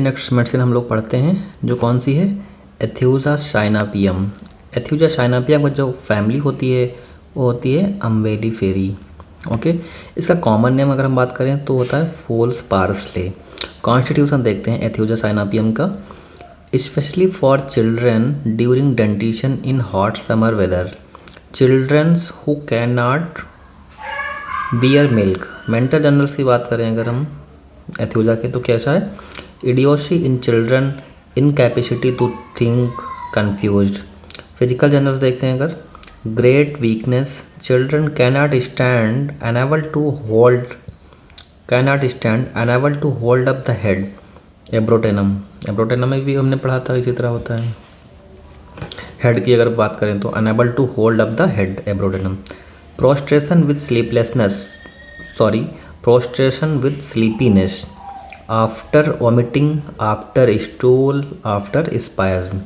Next medicine हम लोग पढ़ते हैं जो कौन सी है, एथ्यूजा साइनापियम। एथ्यूजा साइनापियम का जो फैमिली होती है वो होती है अम्बेलिफेरी। ओके, इसका कॉमन नेम अगर हम बात करें तो होता है फॉल्स पार्सले। कॉन्स्टिट्यूशन देखते हैं एथ्यूजा साइनापियम का। Specially for children during dentition in hot summer weather, childrens who can not bear milk. Mental generals की बात करें अगर हम एथ्यूजा के तो कैसा है, idiocy in children, incapacity to think, confused. Physical generals देखते हैं अगर, great weakness, children cannot stand, unable to hold, cannot stand, unable to hold up the head. Abrotanum, Abrotanum में भी हमने पढ़ा था इसी तरह होता है। हेड की अगर बात करें तो unable to hold up the head, Abrotanum. Prostration with sleeplessness, prostration with sleepiness, after vomiting, after stool, after spasm.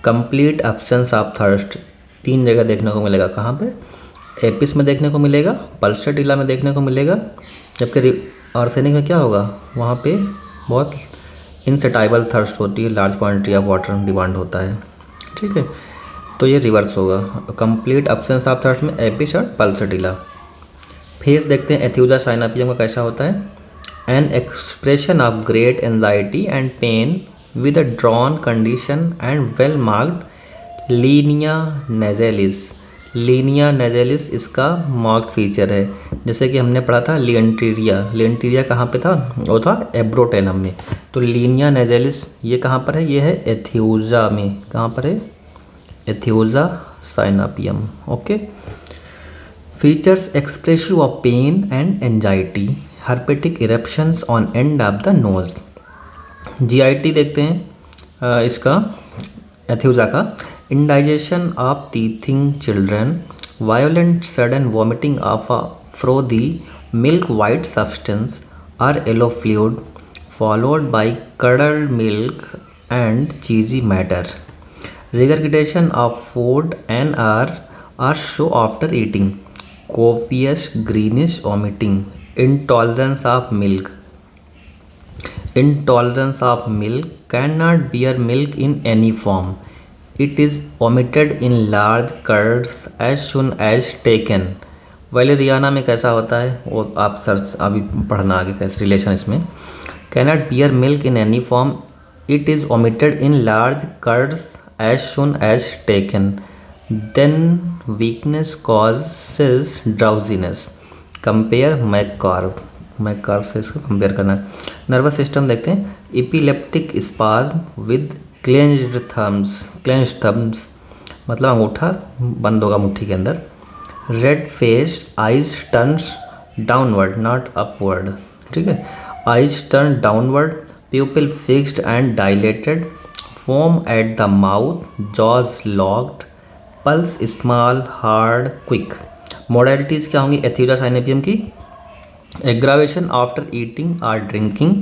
Complete absence of thirst, 3 जगह देखने को मिलेगा। कहाँ पे, एपिस में देखने को मिलेगा, पल्सटिला में देखने को मिलेगा, जबकि आर्सेनिक में क्या होगा, वहाँ पे बहुत इनसेटाइबल थर्स्ट होती है, large quantity of water demand होता है। ठीक है, तो ये रिवर्स होगा। कंप्लीट एब्सेंस ऑफ थर्स्ट में एपिस और पल्सटिला। फेस देखते हैं एथ्यूजा साइनापियम का कैसा होता है, an expression of great anxiety and pain with a drawn condition and well marked linea nasalis. Linea nasalis इसका मार्क्ड फीचर है, जैसे कि हमने पढ़ा था लियंटीरिया। लियंटीरिया कहाँ पे था, वो था एब्रोटेनम में। तो लीनिया नेजेलिस ये कहाँ पर है, ये है एथ्यूजा में। कहाँ पर है, Aethusa cynapium. Okay, features expressive of pain and anxiety, herpetic eruptions on end of the nose. GIT देखते हैं इसका एथ्यूजा का, indigestion of teething children, violent sudden vomiting of a frothy milk white substance और yellow fluid followed by curdled milk and cheesy matter. regurgitation of food and are show after eating, copious greenish vomiting, intolerance of milk, cannot bear milk in any form, it is omitted in large curds as soon as taken। वैलेरियाना में कैसा होता है वो आप search अभी पढ़ना आगे कैसे रिलेशन इसमें। cannot bear milk in any form, it is omitted in large curds as soon as taken, then weakness causes drowsiness। compare मैककॉर्ब से इसको कंपेयर करना। नर्वस सिस्टम देखते हैं, epileptic spasm with clenched thumbs, मतलब अंगूठा बंद होगा मुट्ठी के अंदर। Red face, eyes turns downward not upward. ठीक है, eyes turn downward, pupil fixed and dilated, foam at the mouth, jaws locked, pulse small, hard, quick। Modalities क्या होंगी एथ्यूजा साइनापियम की, एग्रावेशन आफ्टर ईटिंग और drinking,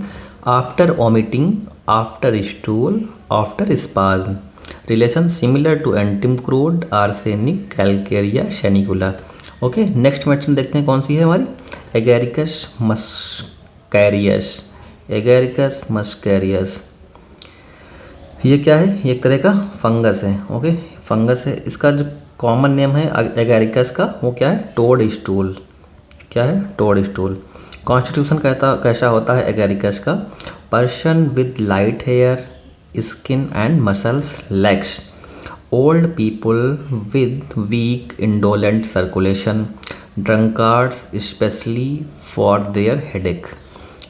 after vomiting, after stool, after spasm. Relation similar to antim crud, arsenic, Calcarea, Sanicula. Okay, next medicine देखते हैं कौन सी है हमारी, एगेरिकस मस्कैरियस। ये क्या है, ये एक तरह का फंगस है। ओके, फंगस है, इसका जो कॉमन नेम है एगेरिकस का वो क्या है, टोड स्टूल। क्या है, टोड स्टूल। कॉन्स्टिट्यूशन कैसा होता है एगेरिकस का, person with light hair, skin and muscles legs, old people with weak indolent circulation, drunkards specially for their headache.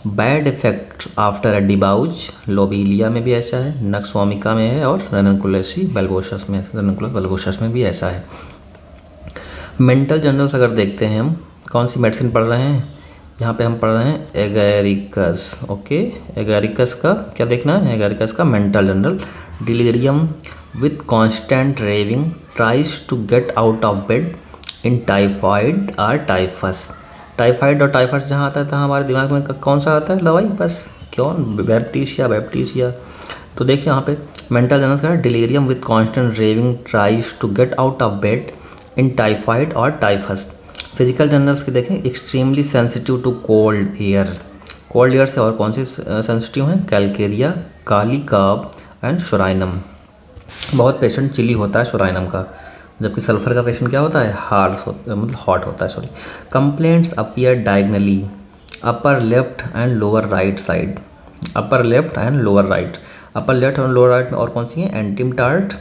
Bad effect after a debauch, Lobelia में भी ऐसा है, नक्सवामिका में है और रनकुलसी बल्गोशस में भी ऐसा है। मेंटल जर्नल्स अगर देखते हैं हम कौन सी मेडिसिन पढ़ रहे हैं, यहाँ पे हम पढ़ रहे हैं एगेरिकस। ओके, एगेरिकस का क्या देखना है, एगेरिकस का mental general. Delirium with constant raving, tries to get out of bed in typhoid और टाइफस। टाइफाइड और टाइफस जहाँ आता है तो हमारे दिमाग में कौन सा आता है दवाई, बस क्यों, बैप्टीसिया। तो देखिए यहाँ पे मेंटल जनरल्स का delirium with constant raving, tries to get out of bed in typhoid और टाइफस। फिजिकल जनरल्स की देखें, extremely sensitive to cold cold air से और कौन सी सेंसिटिव हैं? Calcarea, Kali carb and Psorinum. बहुत पेशेंट चिली होता है शोराइनम का, जबकि सल्फर का पेशेंट क्या होता है? हार्श मतलब हॉट होता है, sorry. Complaints appear diagonally, upper left and lower right side, upper left and lower right. Upper left और लोअर राइट में और कौन सी हैं? Antim tart,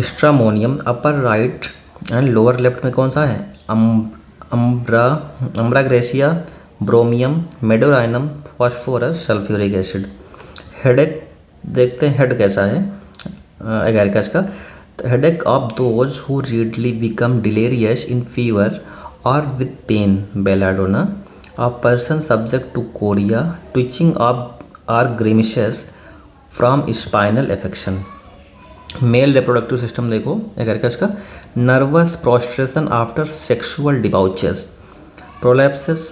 Stramonium. Upper right and lower left में कौन सा है? Ambra grisea, Bromium, Medorrhinum, phosphorus, sulphuric acid. Headache देखते हैं, हेड कैसा है एगारिकस का? Headache of those who readily become delirious in fever और with pain, Belladonna. A person subject to chorea, twitching of or grimaces from spinal affection. Male reproductive system देखो Agaricus का, nervous prostration after sexual debauches, prolapsus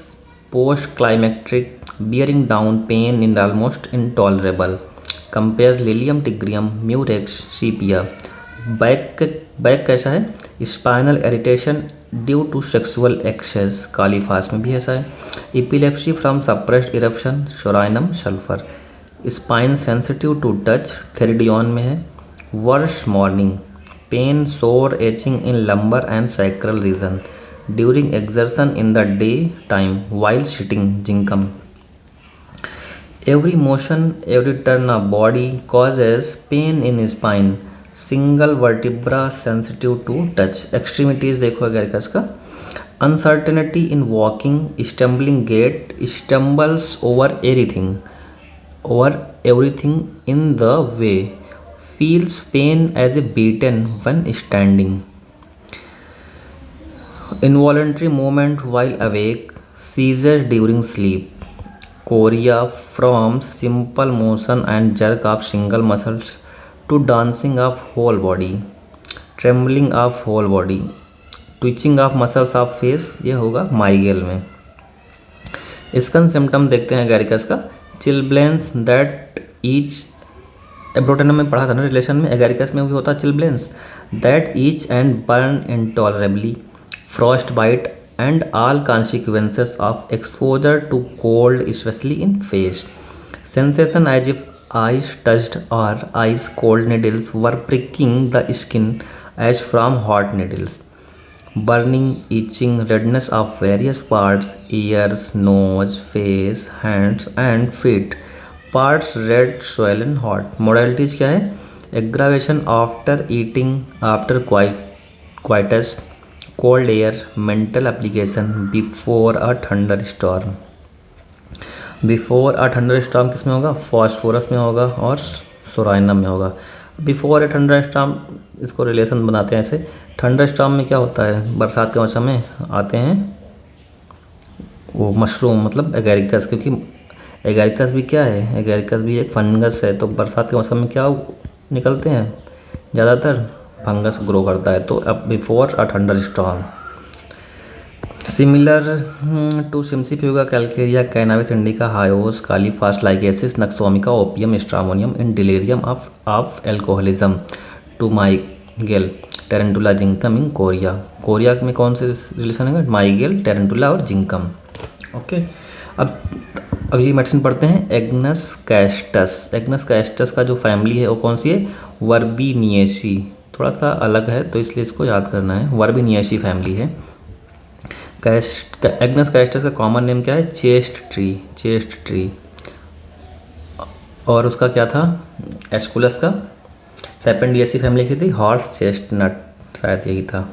post climacteric, bearing down pain in almost intolerable. Compare Lilium tigrinum, Murex, Sepia. Back कैसा है? Spinal irritation due to sexual excess, Kali phos में भी ऐसा है। Epilepsy from suppressed eruption, Psorinum, sulphur. Spine sensitive to touch, Theridion में है। Worse morning, pain, sore, aching in lumbar and sacral reason during exertion in the day time while sitting, जिंकम। Every motion, every turn of body causes pain in spine. Single vertebra sensitive to touch. Extremities देखो Agaricus का, uncertainty in walking, stumbling gait, stumbles over everything in the way, feels pain as a beaten when standing. Involuntary movement while awake, seizures during sleep. Chorea from simple motion and jerk of single muscles to dancing of whole body, trembling of whole body, twitching of muscles of face, ये होगा माइगेल में। इसका symptom देखते हैं Agaricus का, चिलब्लेंस that each, abrotanum में पढ़ा था ना रिलेशन में, एगारिकस में भी होता है chilblains, that itch and burn intolerably, frost bite and all consequences of exposure to cold, especially in face. Sensation as if ice touched or ice cold needles were pricking the skin as from hot needles. Burning, itching, redness of various parts, ears, nose, face, hands and feet. Parts red, swollen, hot. Modalities क्या है? Aggravation after eating, after coitus, cold air, mental application, before a thunderstorm. Before a thunderstorm किस में होगा? Phosphorus में होगा और psorinum में होगा। बिफोर ए थंडरस्टॉर्म, इसको रिलेशन बनाते हैं ऐसे, थंडरस्टॉर्म में क्या होता है? बरसात के मौसम में आते हैं वो मशरूम, मतलब एगारिकस, क्योंकि एगारिकस भी क्या है? एगारिकस भी एक फंगस है, तो बरसात के मौसम में क्या निकलते हैं? ज़्यादातर फंगस ग्रो करता है। तो अब before a thunder storm. Similar to Cimicifuga, Calcarea, Cannabis indica, Hyos, Kali phos, Lachesis, Nux vomica, opium, Stramonium in delirium of alcoholism, to Mygale, Tarentula, Zincum in chorea. Chorea में कौन से रिलेशन है? माइगेल, टेरेंटुला और जिंकम। Okay, अब अगली मेडिसिन पढ़ते हैं, agnus castus. Agnus castus का जो फैमिली है वो कौन सी है? वर्बीनिएसी। थोड़ा सा अलग है तो इसलिए इसको याद करना है, वर्बीनिएसी फैमिली है। एग्नस कैस्टस का कॉमन नेम क्या है? Chest tree. और उसका क्या था? एस्कुलस का। सेपेंडिएसी फैमिली की थी, हॉर्स चेस्टनट, शायद यही था।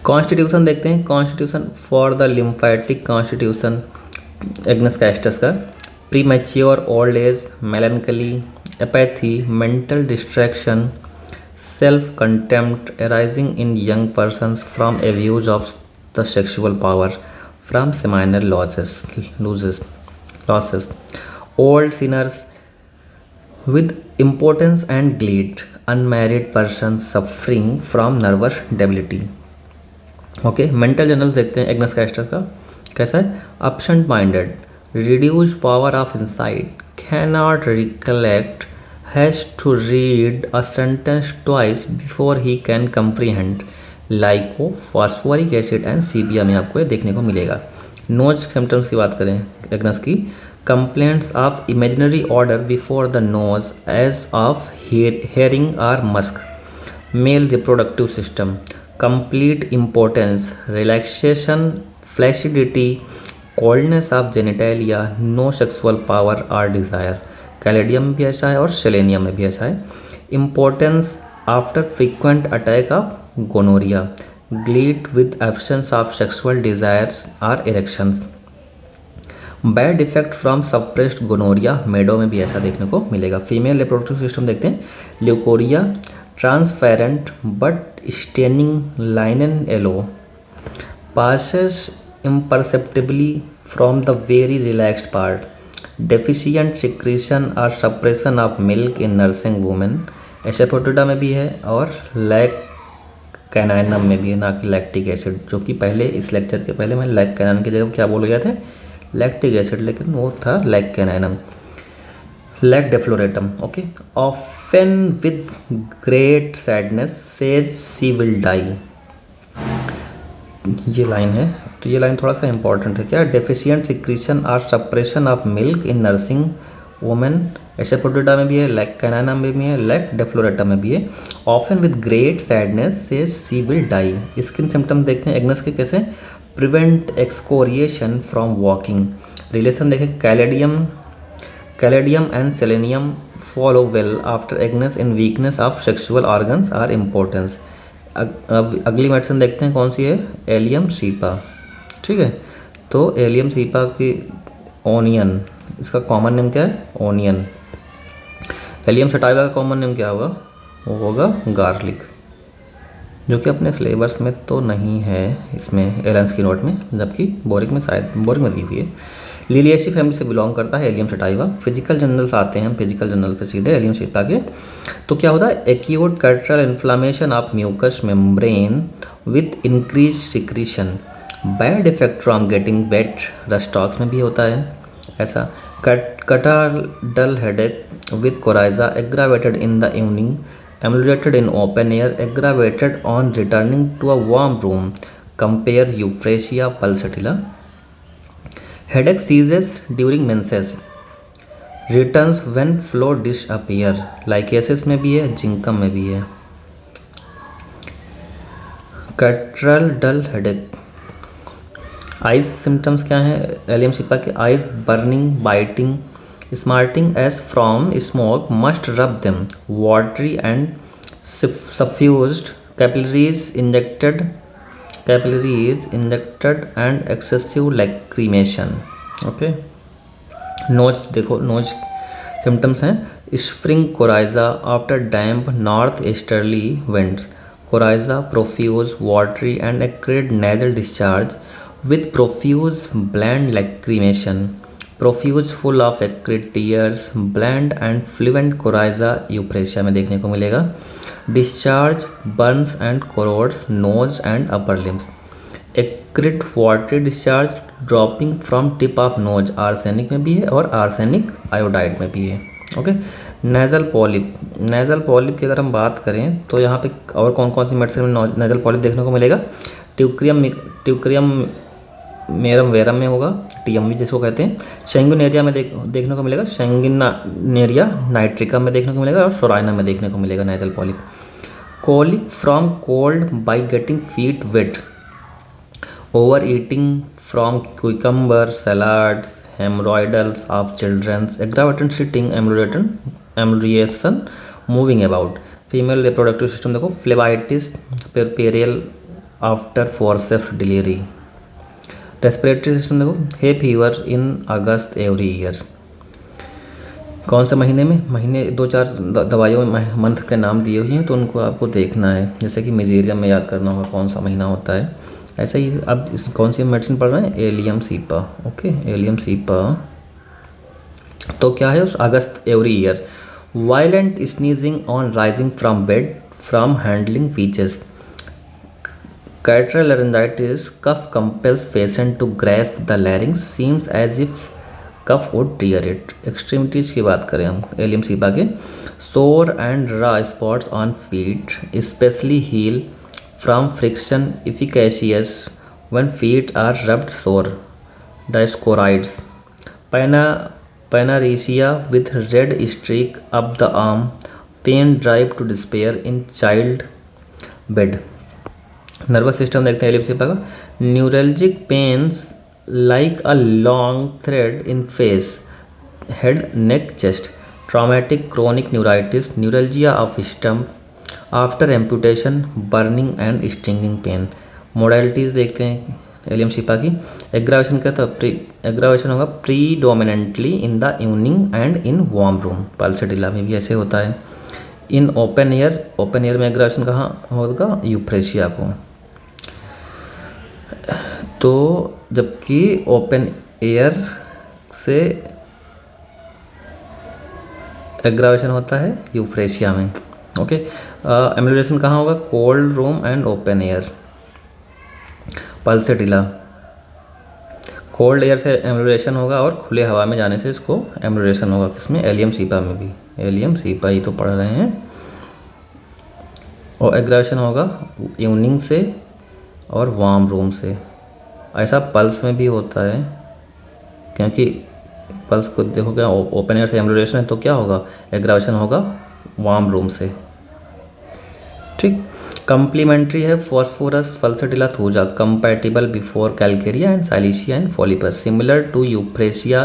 कॉन्स्टिट्यूशन देखते हैं, constitution for the lymphatic constitution Agnus castus का, premature old age, melancholy, apathy, mental distraction, self contempt arising in young persons from abuse of the sexual power, from seminal losses, old sinners with impotence and greed, unmarried persons suffering from nervous debility. Okay, mental general देखते हैं agnus castus का, कैसा है? absent minded, reduced power of insight, cannot recollect, has to read a sentence twice before he can comprehend. Lyco, phosphoric acid and Sepia में आपको ये देखने को मिलेगा। नोज सिम्टम्स की बात करें एग्नस की, complaints of imaginary odour before the nose as of herring or musk, male reproductive system, complete impotence, relaxation, flaccidity, coldness of genitalia, no sexual power or desire. Caladium में भी ऐसा है और selenium में भी ऐसा है। Impotence after frequent attack of gonorrhoea, gleet with absence of sexual desires or erections. Bad effect from suppressed gonorrhoea, Medo में भी ऐसा देखने को मिलेगा। फीमेल रिप्रोडक्टिव सिस्टम देखते हैं, leucorrhoea, transparent but staining लाइनन yellow, passes imperceptibly from the very relaxed part, deficient secretion or suppression of milk in nursing women, एसेफोटिडा में भी है और लैक कैनाइनम में भी है, ना कि लैक्टिक एसिड, जो कि पहले इस लेक्चर के पहले मैं लैक कैनाइन की जगह क्या बोल गया था, लैक्टिक एसिड, लेकिन वो था Lac caninum, Lac defloratum. Okay, often with great sadness says she will die, ये लाइन है, तो ये लाइन थोड़ा सा इंपॉर्टेंट है। क्या, डेफिशिएंट सिक्रीशन और suppression of milk in nursing women, Asafoetida में भी है, लैक कैनाइना में भी है, लैक डेफ्लोरेटा में भी है। Often with great sadness says she will die. Skin symptom देखते हैं एग्नस के कैसे, prevent excoriation from walking. Relation देखें, Caladium and Selenium follow well after Agnus in weakness of sexual organs or impotence. अब अगली मेडिसिन देखते हैं कौन सी है, एलियम सीपा। ठीक है, तो एलियम सीपा की ओनियन, इसका कॉमन नेम क्या है, ओनियन। एलियम सटाइवा का कॉमन नेम क्या होगा, वो होगा गार्लिक, जो कि अपने सिलेबस में तो नहीं है इसमें एलेंस की नोट में, जबकि बोरिक में शायद बोरिक में दी हुई है। लिलिएसी फैमिली से बिलोंग करता है एलियम सटाइवा। फिजिकल जनरल्स आते हैं, फिजिकल जनरल पे सीधे एलियम सीपा के। तो क्या होता है, acute catarrhal inflammation of mucous membrane with increased secretion, bad effect from getting wet, Rhus tox में भी होता है ऐसा। Catarrhal dull headache with coryza aggravated in the evening, ameliorated in open air, aggravated on returning to a warm room, compare Euphrasia Pulsatilla. Headache ceases during menses, returns when flow disappear, Lachesis में भी है, Zincum में भी है। Catarrhal dull headache. Eyes symptoms क्या हैं Allium cepa के, eyes burning, biting, smarting as from smoke, must rub them, watery and suffused, capillaries injected and excessive lacrimation. Okay, nose देखो, नोज सिम्टम्स हैं, spring coryza after damp north easterly winds, coryza profuse, watery and acrid nasal discharge with profuse bland lacrimation, profuse full of acrid tears, bland and fluent coryza euphrasia में देखने को मिलेगा। discharge burns and corrodes nose and upper limbs, acrid watery discharge dropping from tip of nose, arsenic में भी है और arsenic iodide में भी है। Okay, nasal polyp. Nasal polyp की अगर हम बात करें तो यहाँ पे और कौन कौन सी मेडिसिन में नेजल पॉलिप देखने को मिलेगा, ट्यूक्रियम मेरम वेरम में होगा, टीएमवी जिसको कहते हैं। शेंगुनेरिया में देखने को मिलेगा, शेंगिनेरिया नाइट्रिका में देखने को मिलेगा और सोराइना में देखने को मिलेगा nasal polyp. Colic from cold by getting feet wet, over eating from cucumber salads, haemorrhoidals of childrens, aggravated sitting, emulation, moving about. Female reproductive system देखो, phlebitis, puerperal after forceps delivery. Respiratory system देखो, hay fever in August every year. कौन से महीने में, महीने 2-4 दवाइयों में month के नाम दिए हुए हैं, तो उनको आपको देखना है, जैसे कि मिजेरियम में याद करना होगा कौन सा महीना होता है। ऐसा ही अब इस कौन सी मेडिसिन पढ़ रहे हैं, Allium cepa. Okay, Allium cepa तो क्या है, उस August every year. Violent sneezing on rising from bed from handling feathers, catarrhal laryngitis, cough compels patient to grasp the larynx, seems as if cough would tear it। Extremities की बात करें हम Allium cepa के, sore and raw spots on feet especially heal from friction, efficacious when feet are rubbed sore, Dioscorides, panaritium with red streak up the arm, pain drive to despair in childbed. Nervous system देखते हैं Allium cepa का, neuralgic pains like a long thread in face, head, neck, chest, traumatic chronic neuritis, neuralgia of stump after amputation, burning and stinging pain. Modalities देखते हैं Allium cepa की, aggravation का तो aggravation होगा predominantly in the evening and in warm room, Pulsatilla में भी ऐसे होता है। इन ओपन एयर में एग्रावेशन कहाँ होगा, यूफ्रेशिया को। तो जबकि ओपन एयर से एग्रावेशन होता है यूफ्रेशिया में। ओके, एम्यूलेशन कहाँ होगा, cold room and open air, pulsatilla. Cold air से एम्यूलेशन होगा और खुले हवा में जाने से इसको एम्यूलेशन होगा, किसमें, एलियमशिपा में भी, एलियमशिपा ही तो पढ़ रहे हैं। और एग्रावेशन होगा इवनिंग से और वार्म रूम से। ऐसा पल्स में भी होता है, क्योंकि पल्स को देखोगे ओपन एयर से एम्यूलेशन है तो क्या होगा, एग्रावेशन होगा वार्म रूम से। ठीक, कंप्लीमेंट्री है phosphorus Pulsatilla Thuja, compatible before Calcarea and Silicea and polypus, similar to Euphrasia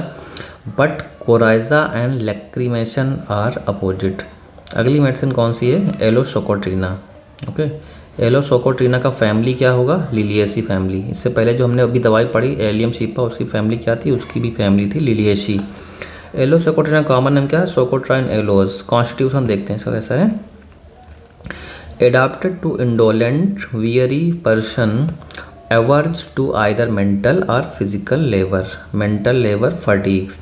but coryza and lacrimation are opposite. अगली मेडिसिन कौन सी है, एलोसोकोट्रीना। ओके, एलोसोकोट्रीना का फैमिली क्या होगा, लिलिएसी फैमिली। इससे पहले जो हमने अभी दवाई पढ़ी एलियमशिपा, उसकी फैमिली क्या थी, उसकी भी फैमिली थी लिलिएसी। एलोसोकोट्रीना कॉमन नेम क्या है, सोकोट्राइन एलोस। कॉन्स्टिट्यूशन देखते हैं इसका कैसा है, adapted to indolent weary person averse to either mental or physical labor fatigues,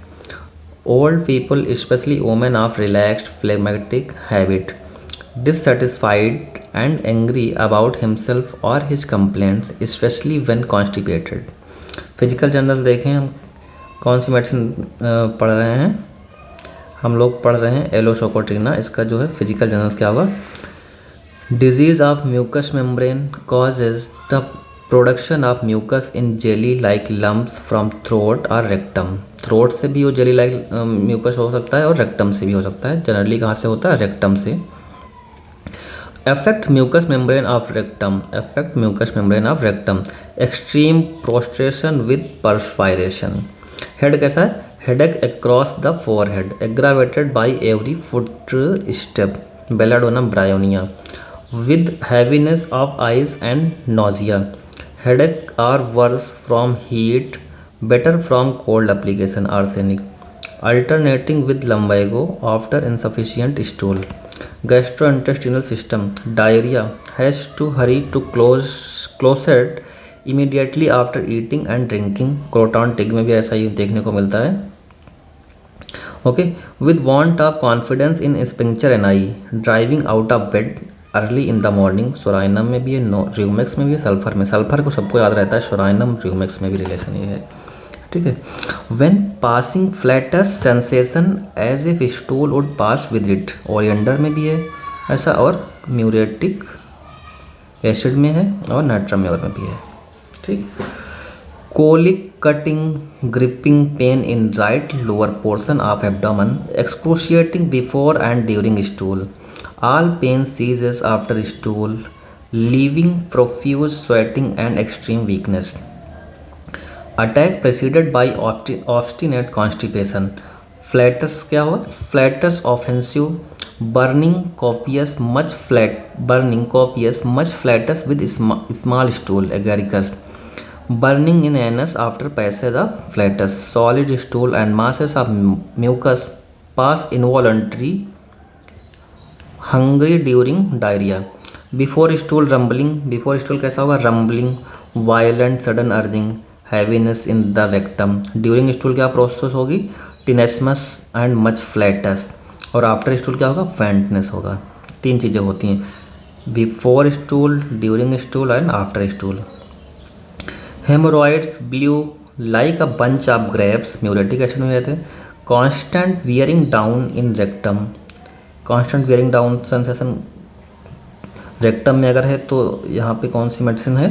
old people especially women of relaxed phlegmatic habit, dissatisfied and angry about himself or his complaints especially when constipated। Physical journal देखें हम कौन सी medicine पढ़ रहे हैं, हम लोग पढ़ रहे हैं एलोसोकोट्रीना। इसका जो है फिजिकल जर्नल्स क्या होगा, disease of mucous membrane causes the production of mucus in jelly like lumps from throat or rectum। Throat से भी वो जेली लाइक म्यूकस हो सकता है और रेक्टम से भी हो सकता है। जनरली कहाँ से होता है, रेक्टम से। affect mucous membrane of rectum, extreme prostration with perspiration। Head कैसा है, headache across the forehead, aggravated by every footstep, belladonna bryonia, with heaviness of eyes and nausea, headache or worse from heat, better from cold application, arsenic, alternating with lumbago after insufficient stool, gastrointestinal system, diarrhea, has to hurry to closet immediately after eating and drinking। Croton TIG में भी ऐसा ही देखने को मिलता है। Okay, with want of confidence in sphincter ani, driving out of bed early in the morning, psorinum में भी है, र्यूमेक्स में भी है, सल्फर में। सल्फर को सबको याद रहता है, सोराइनम र्यूमेक्स में भी रिलेशन ये है। ठीक है, when passing flatus sensation as if stool would pass with it, Oleander में भी है ऐसा, और म्यूरेटिक एसिड में है, और नाइट्रमेयर में भी है। ठीक, colic cutting gripping pain in right lower portion of abdomen, excruciating before and during stool, all pain ceases after stool, leaving profuse sweating and extreme weakness, attack preceded by obstinate constipation, flatus क्या होगा, flatus offensive, burning copious much flatus with small stool, agaricus, burning in anus after passage of flatus, solid stool and masses of mucus pass involuntary, hungry during diarrhoea, before stool rambling, before stool कैसा होगा, rambling, violent sudden urging, heaviness in the rectum, during stool क्या process होगी, टिनेस्मस and much flats, और after stool क्या होगा, faintness होगा। तीन चीज़ें होती हैं, before stool, during stool and after stool. Hemorrhoids blue like a bunch of grapes, muriatic acid में रहते हैं। Constant bearing down in rectum, constant bearing down sensation rectum में अगर है तो यहाँ पे कौन सी मेडिसिन है,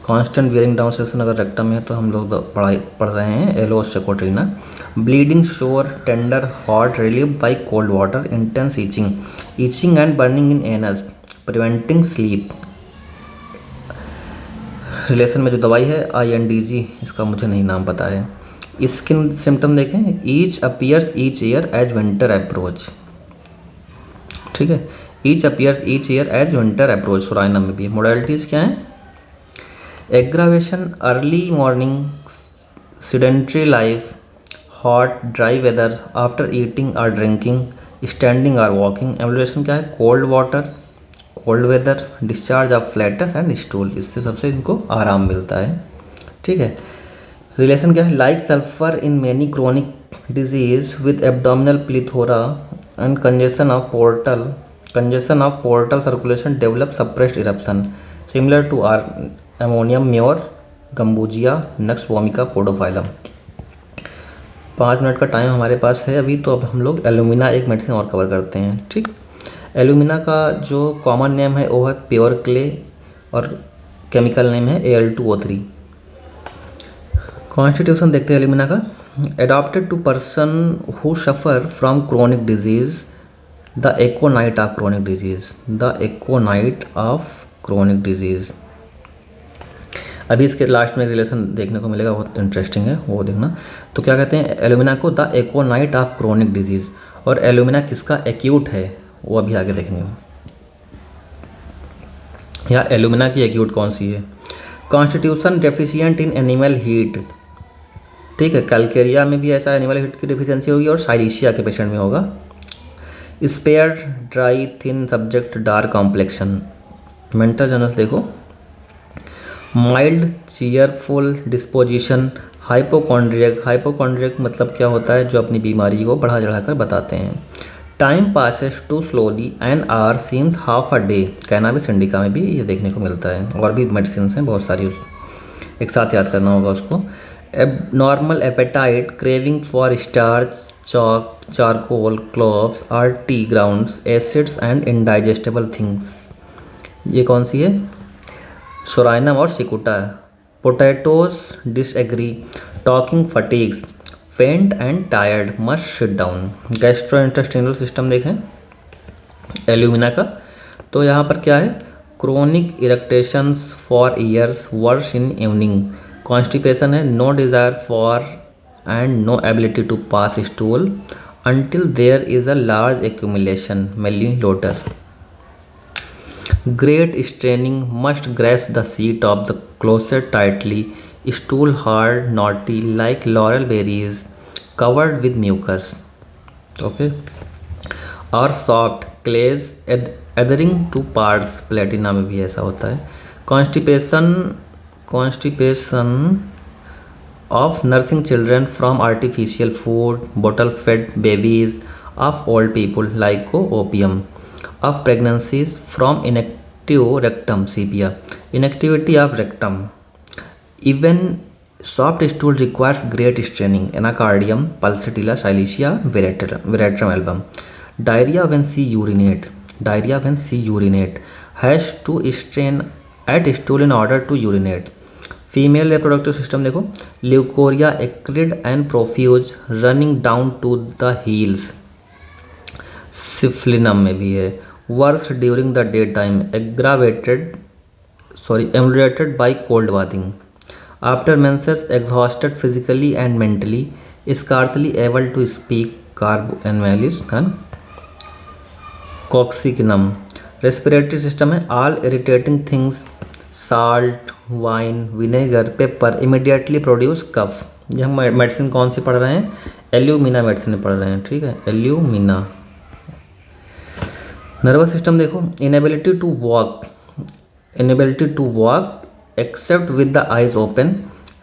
कॉन्स्टेंट वियरिंग डाउन सेंसेशन अगर रेक्टम है तो हम लोग पढ़ रहे हैं aloes socotrina. Bleeding sure tender hot relieve by cold water intense itching and burning in anus preventing sleep. Relation में जो दवाई है INDG, इसका मुझे नहीं नाम पता है। स्किन सिम्टम देखें, itch appears each year as winter approach, ठीक है, itch appears each year as winter approach psorinum में भी। मोडालिटीज़ क्या हैं? Aggravation early morning sedentary life hot dry weather after eating और ड्रिंकिंग स्टैंडिंग और वॉकिंग। एम्बुलेशन क्या है? Cold water cold weather discharge of flatus and stool, इससे सबसे इनको आराम मिलता है, ठीक है। रिलेशन क्या है? Like sulphur in many chronic disease with abdominal plethora and congestion of portal circulation develop suppressed eruption similar to are ammonium mur gambogia nux vomica podophyllum. 5 minute का टाइम हमारे पास है अभी, तो अब हम लोग एलुमिना एक मेडिसिन और कवर करते हैं, ठीक। एलुमिना का जो कॉमन नेम है वो है प्योर क्ले और केमिकल नेम है Al2O3। कॉन्स्टिट्यूशन देखते हैं एलुमिना का। Adopted to person who suffer from chronic disease the aconite of chronic disease, the aconite of chronic disease. अभी इसके लास्ट में रिलेशन देखने को मिलेगा, बहुत इंटरेस्टिंग है, वो देखना। तो क्या कहते हैं एलुमिना को? The aconite of chronic disease. और एलुमिना किसका एक्यूट है वो अभी आगे देखेंगे। या एलुमिना की एक्यूट कौन सी है? Constitution deficient in animal heat, ठीक है, कैल्केरिया में भी ऐसा एनिमल हीट की डिफिशियंसी होगी और साइलिशिया के पेशेंट में होगा। Spare dry thin subject dark complexion. Mental general देखो, माइल्ड चीयरफुल डिस्पोजिशन हाइपोकॉन्ड्रियक मतलब क्या होता है? जो अपनी बीमारी को बढ़ा चढ़ा कर बताते हैं। Time passes too slowly an hour seems half a day, cannabis indica में भी ये देखने को मिलता है। और भी मेडिसिन हैं बहुत सारी, एक साथ याद करना होगा उसको। Normal appetite craving for starch chalk charcoal cloves और tea grounds acids and indigestible things. ये कौन सी है? सोराइनम और cicuta. Potatoes disagree talking fatigues faint and tired must sit down. Gastrointestinal system देखें एल्यूमिना का, तो यहाँ पर क्या है? Chronic eructations for years worse in evening. Constipation है, no desire for and no ability to pass stool until there is a large accumulation mellilotus. Great straining must grasp the seat of the closet tightly, stool hard, knotty like laurel berries, covered with mucus. Okay. और soft क्लेज एदरिंग two parts, Platina में भी ऐसा होता है। Constipation of nursing children from artificial food, bottle fed babies, of old people lyco-opium, of pregnancies from inactive rectum sepia, inactivity of rectum. Even soft stool requires great straining, anacardium, pulsatilla, silicea, veratrum album. Diarrhea when she urinate, has to strain at stool in order to urinate. Female reproductive system देखो, leucorrhoea acrid and profuse running down to the heels, syphilinum में भी है। Worse during the day time ameliorated by cold bathing. After menses exhausted physically and mentally, scarcely able to speak, carb animalis and कॉक्सिकनम। Respiratory system है, all irritating things salt wine vinegar pepper immediately produce cough. ये हम medicine कौन सी पढ़ रहे हैं? Alumina medicine पढ़ रहे हैं, ठीक है, एल्यूमिना। नर्वस सिस्टम देखो, inability to walk except with the eyes open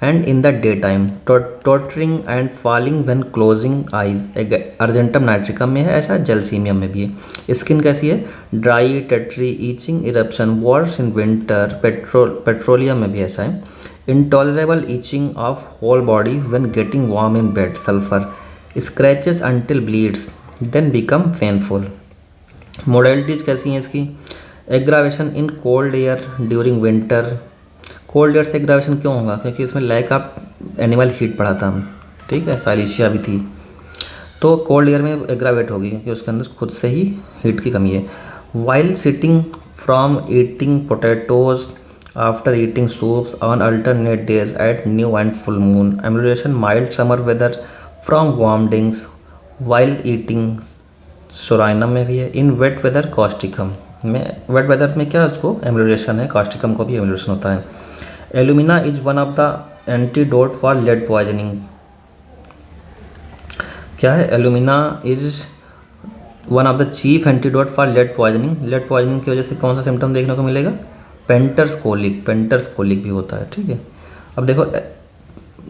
and in the day time, tottering and falling when closing eyes, argentum nitricum में है ऐसा, जलसीमियम में भी है। स्किन कैसी है? Dry tettery itching eruption worse in winter, petroleum में भी ऐसा है। Intolerable itching of whole body when getting warm in bed, sulphur. Scratches until bleeds then become painful. Modalities कैसी हैं इसकी? Aggravation in cold air during winter, cold air से aggravation क्यों होगा? क्योंकि इसमें लैक ऑफ एनिमल हीट पढ़ा था हम, ठीक है, साइलेशिया भी थी। तो कोल्ड एयर में एग्रावेट होगी क्योंकि उसके अंदर खुद से ही हीट की कमी है। While sitting from eating potatoes after eating soups on alternate days at new and full moon, amelioration mild summer weather from vomitings while eating, psorinum में भी है। इन वेट वेदर कॉस्टिकम में, वेट वेदर में क्या उसको emulation है, Causticum को भी एम्यूलेशन होता है। Alumina is one of the antidote for lead poisoning, क्या है? Alumina is one of the chief antidote for lead poisoning. Lead poisoning की वजह से कौन सा सिम्टम देखने को मिलेगा? पेंटर्स कोलिक, पेंटर्स कोलिक भी होता है, ठीक है। अब देखो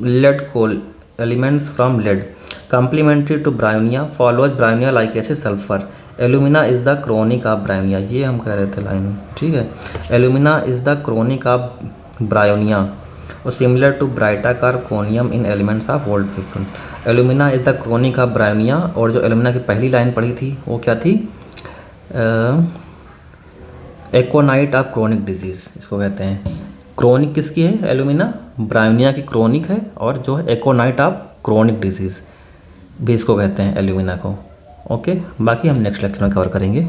lead colic elements from lead complementary to bryonia follows bryonia like acid sulphur, alumina is the chronic of bryonia, ये हम कह रहे थे लाइन, ठीक है। Alumina is the chronic of bryonia और similar to baryta carbonicum in elements of old प्लूटन। Alumina is the chronic of bryonia, और जो एल्यूमिना की पहली लाइन पढ़ी थी वो क्या थी? एकोनाइट ऑफ क्रोनिक डिजीज इसको कहते हैं। क्रोनिक किसकी है? एल्यूमिना, ब्रायोनिया की क्रोनिक है, और जो है एकोनाइट ऑफ क्रोनिक डिजीज भी इसको कहते हैं एल्यूमिना को। ओके, बाकी हम नेक्स्ट लेक्चर में कवर करेंगे।